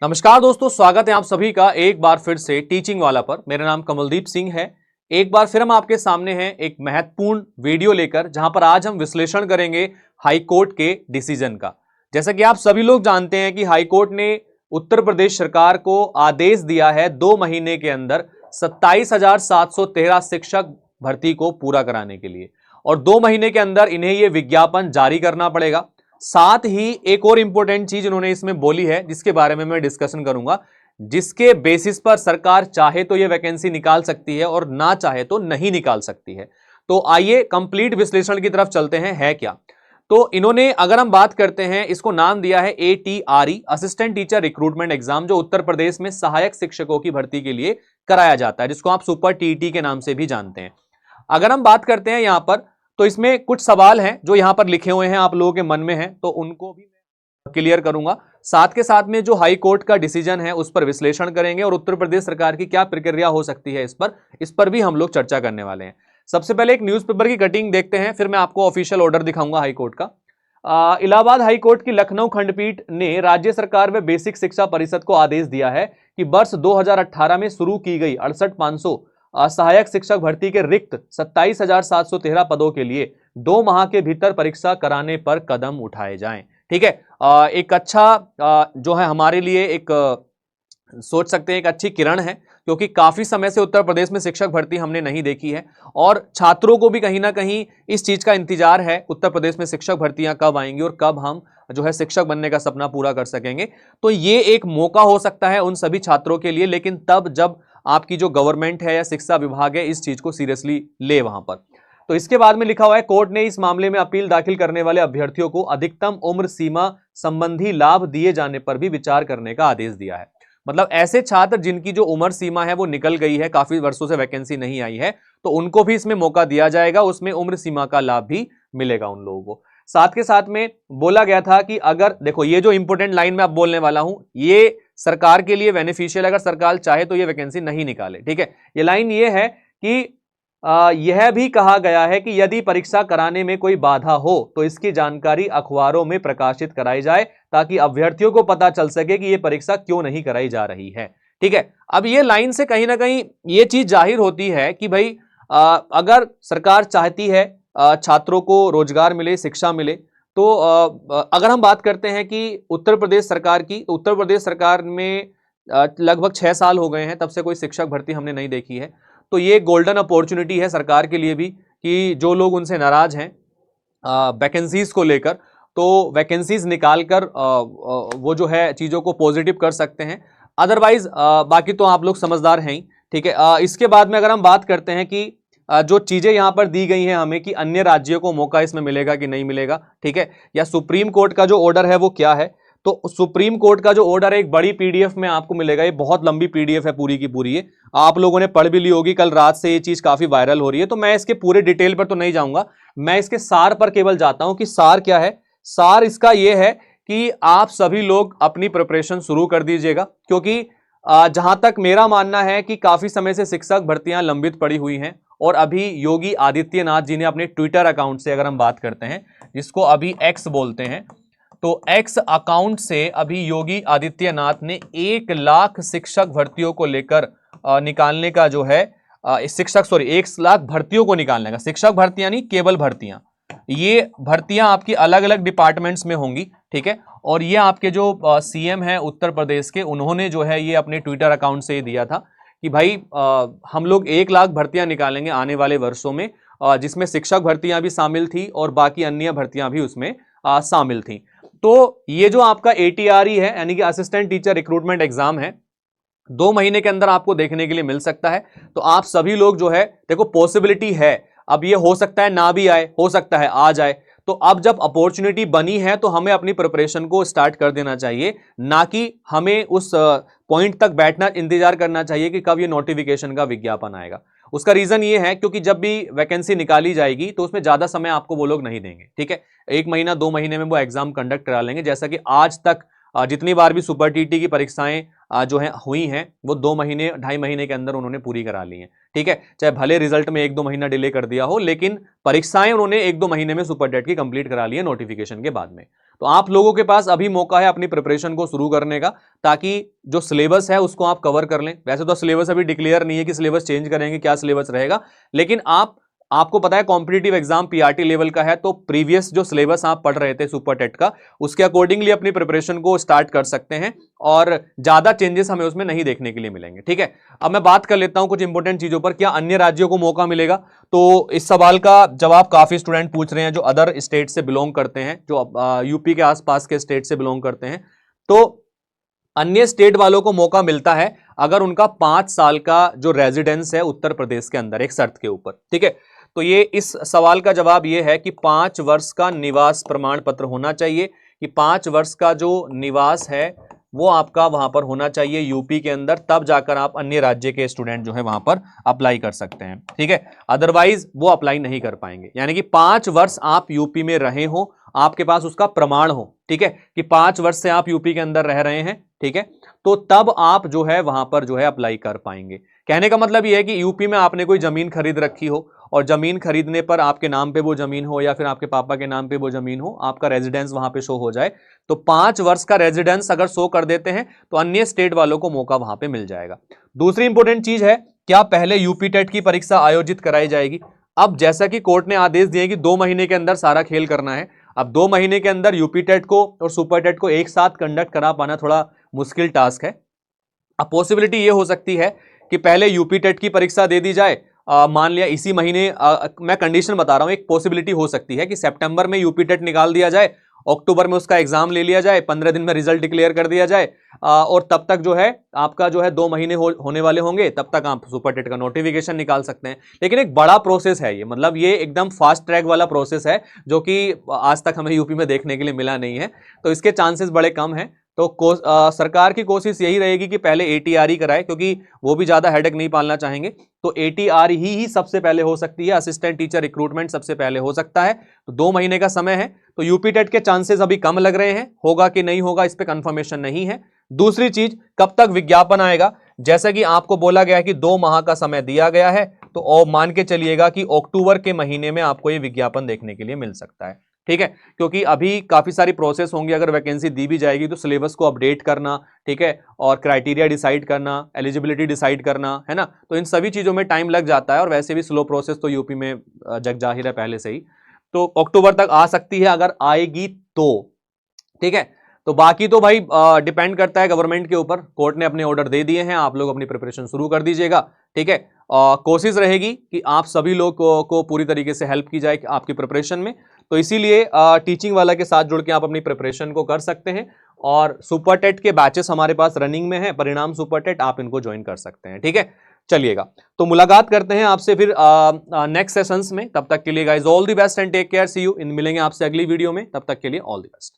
नमस्कार दोस्तों, स्वागत है आप सभी का एक बार फिर से टीचिंग वाला पर। मेरा नाम कमलदीप सिंह है। एक बार फिर हम आपके सामने हैं एक महत्वपूर्ण वीडियो लेकर, जहां पर आज हम विश्लेषण करेंगे हाई कोर्ट के डिसीजन का। जैसा कि आप सभी लोग जानते हैं कि हाई कोर्ट ने उत्तर प्रदेश सरकार को आदेश दिया है 2 महीने के अंदर 27,713 शिक्षक भर्ती को पूरा कराने के लिए, और 2 महीने के अंदर इन्हें यह विज्ञापन जारी करना पड़ेगा। साथ ही एक और इंपॉर्टेंट चीज उन्होंने इसमें बोली है, जिसके बारे में मैं डिस्कशन करूंगा, जिसके बेसिस पर सरकार चाहे तो यह वैकेंसी निकाल सकती है और ना चाहे तो नहीं निकाल सकती है। तो आइए कंप्लीट विश्लेषण की तरफ चलते हैं, है क्या। तो इन्होंने, अगर हम बात करते हैं, इसको नाम दिया है ATRE, assistant teacher recruitment exam, जो उत्तर प्रदेश में सहायक शिक्षकों की भर्ती के लिए कराया जाता है, जिसको आप सुपर TET के नाम से भी जानते हैं। अगर हम बात करते हैं यहां पर, तो इसमें कुछ सवाल हैं जो यहां पर लिखे हुए हैं, आप लोगों के मन में हैं, तो उनको भी मैं क्लियर करूंगा। साथ के साथ में जो हाई कोर्ट का डिसीजन है उस पर विश्लेषण करेंगे, और उत्तर प्रदेश सरकार की क्या प्रक्रिया हो सकती है इस पर भी हम लोग चर्चा करने वाले हैं। सबसे पहले एक न्यूज़पेपर की कटिंग देखते हैं, फिर मैं आपको ऑफिशियल ऑर्डर दिखाऊंगा हाई कोर्ट का। इलाहाबाद हाई कोर्ट की लखनऊ खंडपीठ ने राज्य सरकार व बेसिक शिक्षा परिषद को आदेश दिया है कि वर्ष 2018 में शुरू की गई 68,500 सहायक शिक्षक भर्ती के रिक्त 27,713 पदों के लिए 2 माह के भीतर परीक्षा कराने पर कदम उठाए जाएं। ठीक है, एक अच्छा जो है हमारे लिए एक सोच सकते हैं एक अच्छी किरण है, क्योंकि काफी समय से उत्तर प्रदेश में शिक्षक भर्ती हमने नहीं देखी है, और छात्रों को भी कहीं ना कहीं इस चीज का इंतजार है, उत्तर प्रदेश में शिक्षक भर्तियां कब आएंगी और कब हम जो है शिक्षक बनने का सपना पूरा कर सकेंगे। तो ये एक मौका हो सकता है उन सभी छात्रों के लिए, लेकिन तब जब आपकी जो गवर्नमेंट है या शिक्षा विभाग है इस चीज को सीरियसली ले वहां पर। तो इसके बाद में लिखा हुआ है, कोर्ट ने इस मामले में अपील दाखिल करने वाले अभ्यर्थियों को अधिकतम उम्र सीमा संबंधी लाभ दिए जाने पर भी विचार करने का आदेश दिया है। मतलब ऐसे छात्र जिनकी जो उम्र सीमा है वो निकल गई है, काफी वर्षों से वैकेंसी नहीं आई है, तो उनको भी इसमें मौका दिया जाएगा, उसमें उम्र सीमा का लाभ भी मिलेगा उन लोगों को। साथ के साथ में बोला गया था कि अगर देखो, ये जो इंपोर्टेंट लाइन में अब बोलने वाला हूं, ये सरकार के लिए बेनिफिशियल, अगर सरकार चाहे तो ये वैकेंसी नहीं निकाले। ठीक है, ये लाइन ये है कि यह भी कहा गया है कि यदि परीक्षा कराने में कोई बाधा हो तो इसकी जानकारी अखबारों में प्रकाशित कराई जाए, ताकि अभ्यर्थियों को पता चल सके कि यह परीक्षा क्यों नहीं कराई जा रही है। ठीक है, अब ये लाइन से कहीं ना कहीं ये चीज जाहिर होती है कि भाई अगर सरकार चाहती है छात्रों को रोजगार मिले, शिक्षा मिले, तो अगर हम बात करते हैं कि उत्तर प्रदेश सरकार की, उत्तर प्रदेश सरकार में लगभग 6 साल हो गए हैं, तब से कोई शिक्षक भर्ती हमने नहीं देखी है। तो ये गोल्डन अपॉर्चुनिटी है सरकार के लिए भी कि जो लोग उनसे नाराज हैं वैकेंसीज को लेकर, तो वैकेंसीज निकाल कर वो जो है चीज़ों को पॉजिटिव कर सकते हैं। अदरवाइज बाकी तो आप लोग समझदार हैं ही। ठीक है, इसके बाद में अगर हम बात करते हैं कि जो चीज़ें यहाँ पर दी गई हैं हमें, कि अन्य राज्यों को मौका इसमें मिलेगा कि नहीं मिलेगा, ठीक है, या सुप्रीम कोर्ट का जो ऑर्डर है वो क्या है। तो सुप्रीम कोर्ट का जो ऑर्डर है एक बड़ी PDF में आपको मिलेगा, ये बहुत लंबी PDF है पूरी की पूरी, ये आप लोगों ने पढ़ भी ली होगी, कल रात से ये चीज काफी वायरल हो रही है, तो मैं इसके पूरे डिटेल पर तो नहीं जाऊंगा, मैं इसके सार पर केवल जाता हूं कि सार क्या है। सार इसका ये है कि आप सभी लोग अपनी प्रिपरेशन शुरू कर दीजिएगा, क्योंकि जहां तक मेरा मानना है कि काफी समय से शिक्षक भर्तियां लंबित पड़ी हुई हैं, और अभी योगी आदित्यनाथ जी ने अपने ट्विटर अकाउंट से, अगर हम बात करते हैं जिसको अभी X बोलते हैं, तो X अकाउंट से अभी योगी आदित्यनाथ ने 1 लाख शिक्षक भर्तियों को लेकर निकालने का जो है 1 लाख भर्तियों को निकालने का, शिक्षक भर्तियां नहीं, केवल भर्तियां, ये भर्तियां आपकी अलग अलग डिपार्टमेंट्स में होंगी। ठीक है, और ये आपके जो CM है उत्तर प्रदेश के, उन्होंने जो है ये अपने ट्विटर अकाउंट से दिया था कि भाई हम लोग 1 लाख भर्तियां निकालेंगे आने वाले वर्षों में, जिसमें शिक्षक भर्तियां भी शामिल थी और बाकी अन्य भर्तियां भी उसमें शामिल थी। तो ये जो आपका ATRE है, यानी कि असिस्टेंट टीचर रिक्रूटमेंट एग्जाम है, 2 महीने के अंदर आपको देखने के लिए मिल सकता है। तो आप सभी लोग जो है, देखो पॉसिबिलिटी है, अब ये हो सकता है ना भी आए, हो सकता है आ जाए, तो अब जब अपॉर्चुनिटी बनी है तो हमें अपनी प्रिपरेशन को स्टार्ट कर देना चाहिए, ना कि हमें उस पॉइंट तक बैठना, इंतजार करना चाहिए कि कब ये नोटिफिकेशन का विज्ञापन आएगा। उसका रीजन ये है क्योंकि जब भी वैकेंसी निकाली जाएगी तो उसमें ज्यादा समय आपको वो लोग नहीं देंगे। ठीक है, 1 महीना 2 महीने में वो एग्जाम कंडक्ट करा लेंगे, जैसा कि आज तक जितनी बार भी सुपर TET की परीक्षाएं जो है हुई हैं वो 2 महीने 2.5 महीने के अंदर उन्होंने पूरी करा ली हैं। ठीक है, चाहे भले रिजल्ट में 1-2 महीना डिले कर दिया हो, लेकिन परीक्षाएं उन्होंने 1-2 महीने में सुपर टेट की कंप्लीट करा ली है नोटिफिकेशन के बाद में। तो आप लोगों के पास अभी मौका है अपनी प्रिपरेशन को शुरू करने का, ताकि जो सिलेबस है उसको आप कवर कर लें। वैसे तो सिलेबस अभी डिक्लेयर नहीं है कि सिलेबस चेंज करेंगे, क्या सिलेबस रहेगा, लेकिन आपको पता है कॉम्पिटिटिव एग्जाम पीआरटी लेवल का है, तो प्रीवियस जो सिलेबस आप पढ़ रहे थे सुपर टेट का, उसके अकॉर्डिंगली अपनी प्रिपरेशन को स्टार्ट कर सकते हैं और ज्यादा चेंजेस हमें उसमें नहीं देखने के लिए मिलेंगे। ठीक है, अब मैं बात कर लेता हूं कुछ इंपॉर्टेंट चीजों पर। क्या अन्य राज्यों को मौका मिलेगा? तो इस सवाल का जवाब काफी स्टूडेंट पूछ रहे हैं जो अदर स्टेट से बिलोंग करते हैं, जो यूपी के आसपास के स्टेट से बिलोंग करते हैं। तो अन्य स्टेट वालों को मौका मिलता है अगर उनका 5 साल का जो रेजिडेंस है उत्तर प्रदेश के अंदर, एक शर्त के ऊपर। ठीक है, तो ये इस सवाल का जवाब ये है कि 5 वर्ष का निवास प्रमाण पत्र होना चाहिए, कि 5 वर्ष का जो निवास है वो आपका वहां पर होना चाहिए यूपी के अंदर, तब जाकर आप अन्य राज्य के स्टूडेंट जो है वहां पर अप्लाई कर सकते हैं। ठीक है, अदरवाइज वो अप्लाई नहीं कर पाएंगे। यानी कि 5 वर्ष आप यूपी में रहे हो, आपके पास उसका प्रमाण हो, ठीक है, कि 5 वर्ष से आप यूपी के अंदर रह रहे हैं, ठीक है, तो तब आप जो है वहां पर जो है अप्लाई कर पाएंगे। कहने का मतलब यह है कि यूपी में आपने कोई जमीन खरीद रखी हो और जमीन खरीदने पर आपके नाम पे वो जमीन हो या फिर आपके पापा के नाम पे वो जमीन हो, आपका रेजिडेंस वहां पे शो हो जाए, तो 5 वर्ष का रेजिडेंस अगर शो कर देते हैं तो अन्य स्टेट वालों को मौका वहां पे मिल जाएगा। दूसरी इंपॉर्टेंट चीज है, क्या पहले यूपी टेट की परीक्षा आयोजित कराई जाएगी? अब जैसा कि कोर्ट ने आदेश दिए कि 2 महीने के अंदर सारा खेल करना है, अब 2 महीने के अंदर यूपी टेट को और सुपर टेट को एक साथ कंडक्ट करा पाना थोड़ा मुश्किल टास्क है। अब पॉसिबिलिटी ये हो सकती है कि पहले यूपी टेट की परीक्षा दे दी जाए, मान लिया इसी महीने, मैं कंडीशन बता रहा हूं, एक पॉसिबिलिटी हो सकती है कि सितंबर में यूपी टेट निकाल दिया जाए, अक्टूबर में उसका एग्जाम ले लिया जाए, 15 दिन में रिजल्ट डिक्लेयर कर दिया जाए, और तब तक जो है आपका जो है 2 महीने होने वाले होंगे, तब तक आप सुपर टेट का नोटिफिकेशन निकाल सकते हैं। लेकिन एक बड़ा प्रोसेस है ये, मतलब ये एकदम फास्ट ट्रैक वाला प्रोसेस है जो कि आज तक हमें यूपी में देखने के लिए मिला नहीं है, तो इसके चांसेस बड़े कम हैं। तो सरकार की कोशिश यही रहेगी कि पहले एटीआर ही कराए, क्योंकि वो भी ज्यादा हेडेक नहीं पालना चाहेंगे, तो एटीआर ही सबसे पहले हो सकती है, असिस्टेंट टीचर रिक्रूटमेंट सबसे पहले हो सकता है। तो 2 महीने का समय है, तो यूपी टेट के चांसेस अभी कम लग रहे हैं, होगा कि नहीं होगा इस पे कंफर्मेशन नहीं है। दूसरी चीज, कब तक विज्ञापन आएगा? जैसा कि आपको बोला गया है कि 2 माह का समय दिया गया है, तो मान के चलिएगा कि अक्टूबर के महीने में आपको ये विज्ञापन देखने के लिए मिल सकता है। ठीक है, क्योंकि अभी काफी सारी प्रोसेस होंगी, अगर वैकेंसी दी भी जाएगी तो सिलेबस को अपडेट करना, ठीक है, और क्राइटेरिया डिसाइड करना, एलिजिबिलिटी डिसाइड करना, है ना, तो इन सभी चीजों में टाइम लग जाता है, और वैसे भी स्लो प्रोसेस तो यूपी में जग जाहिर है पहले से ही। तो अक्टूबर तक आ सकती है अगर आएगी तो, ठीक है। तो बाकी तो भाई डिपेंड करता है गवर्नमेंट के ऊपर, कोर्ट ने अपने ऑर्डर दे दिए हैं, आप लोग अपनी प्रिपरेशन शुरू कर दीजिएगा, ठीक है। कोशिश रहेगी कि आप सभी लोग को पूरी तरीके से हेल्प की जाए आपकी प्रिपरेशन में, तो इसीलिए टीचिंग वाला के साथ जुड़ के आप अपनी प्रिपरेशन को कर सकते हैं, और सुपर टेट के बैचेस हमारे पास रनिंग में है, परिणाम सुपर टेट, आप इनको ज्वाइन कर सकते हैं, ठीक है। चलिएगा, तो मुलाकात करते हैं आपसे फिर नेक्स्ट सेशंस में। तब तक के लिए guys all the best and take care, see you in, मिलेंगे आपसे अगली वीडियो में, तब तक के लिए ऑल द बेस्ट।